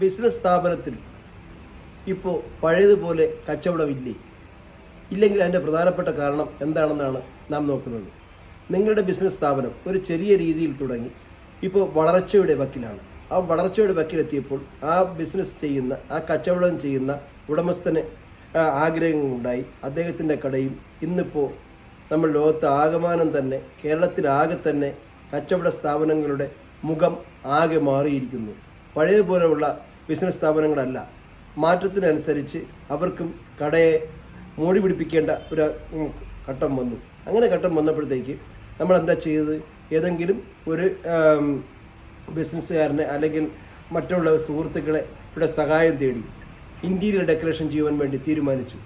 Business സ്ഥാപനത്തിൽ ഇപ്പോൾ പഴയതുപോലെ കച്ചവടമില്ലേ? ഇല്ലെങ്കിൽ അതിൻ്റെ പ്രധാനപ്പെട്ട കാരണം എന്താണെന്നാണ് നാം നോക്കുന്നത്. നിങ്ങളുടെ ബിസിനസ് സ്ഥാപനം ഒരു ചെറിയ രീതിയിൽ തുടങ്ങി ഇപ്പോൾ വളർച്ചയുടെ വക്കിലാണ്. ആ വളർച്ചയുടെ വക്കിലെത്തിയപ്പോൾ ആ ബിസിനസ് ചെയ്യുന്ന, ആ കച്ചവടം ചെയ്യുന്ന ഉടമസ്ഥന് ആഗ്രഹങ്ങളുണ്ടായി. അദ്ദേഹത്തിൻ്റെ കടയും ഇന്നിപ്പോൾ നമ്മൾ ലോകത്ത് ആകമാനം തന്നെ, കേരളത്തിലാകെ തന്നെ കച്ചവട സ്ഥാപനങ്ങളുടെ മുഖം ആകെ മാറിയിരിക്കുന്നു. പഴയതുപോലെയുള്ള ബിസിനസ് സ്ഥാപനങ്ങളല്ല. മാറ്റത്തിനനുസരിച്ച് അവർക്കും കടയെ മൂടി പിടിപ്പിക്കേണ്ട ഒരു ഘട്ടം വന്നു. അങ്ങനെ ഘട്ടം വന്നപ്പോഴത്തേക്ക് നമ്മൾ എന്താ ചെയ്തത്? ഏതെങ്കിലും ഒരു ബിസിനസ്സുകാരനെ അല്ലെങ്കിൽ മറ്റുള്ള സുഹൃത്തുക്കളെ ഇവിടെ സഹായം തേടി ഇൻറ്റീരിയർ ഡെക്കറേഷൻ ചെയ്യുവാൻ വേണ്ടി തീരുമാനിച്ചു.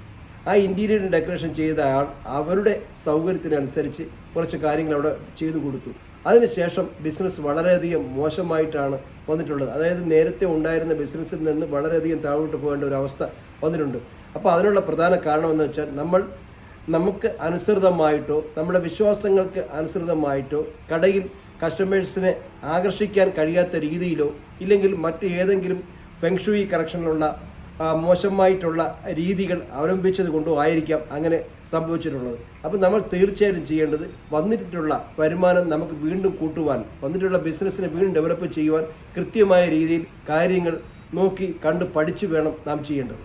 ആ ഇൻറ്റീരിയർ ഡെക്കറേഷൻ ചെയ്ത ആൾ അവരുടെ സൗകര്യത്തിനനുസരിച്ച് കുറച്ച് കാര്യങ്ങൾ അവിടെ ചെയ്തു കൊടുത്തു. അതിനുശേഷം ബിസിനസ് വളരെയധികം മോശമായിട്ടാണ് വന്നിട്ടുള്ളത്. അതായത് നേരത്തെ ഉണ്ടായിരുന്ന ബിസിനസ്സിൽ നിന്ന് വളരെയധികം താഴോട്ട് പോകേണ്ട ഒരു അവസ്ഥ വന്നിട്ടുണ്ട്. അപ്പോൾ അതിനുള്ള പ്രധാന കാരണമെന്ന് വെച്ചാൽ നമുക്ക് അനുസൃതമായിട്ടോ നമ്മുടെ വിശ്വാസങ്ങൾക്ക് അനുസൃതമായിട്ടോ കടയിൽ കസ്റ്റമേഴ്സിനെ ആകർഷിക്കാൻ കഴിയാത്ത രീതിയിലോ ഇല്ലെങ്കിൽ മറ്റ് ഏതെങ്കിലും ഫെങ്ഷുയി കറക്ഷനിലുള്ള മോശമായിട്ടുള്ള രീതികൾ അവലംബിച്ചത് കൊണ്ടോ ആയിരിക്കാം അങ്ങനെ സംഭവിച്ചിട്ടുള്ളത്. അപ്പോൾ നമ്മൾ തീർച്ചയായിട്ടും ചെയ്യേണ്ടത് വന്നിട്ടുള്ള വരുമാനം നമുക്ക് വീണ്ടും കൂട്ടുവാൻ, വന്നിട്ടുള്ള ബിസിനസ്സിനെ വീണ്ടും ഡെവലപ്പ് ചെയ്യുവാൻ കൃത്യമായ രീതിയിൽ കാര്യങ്ങൾ നോക്കി കണ്ട് പഠിച്ചു വേണം നാം ചെയ്യേണ്ടത്.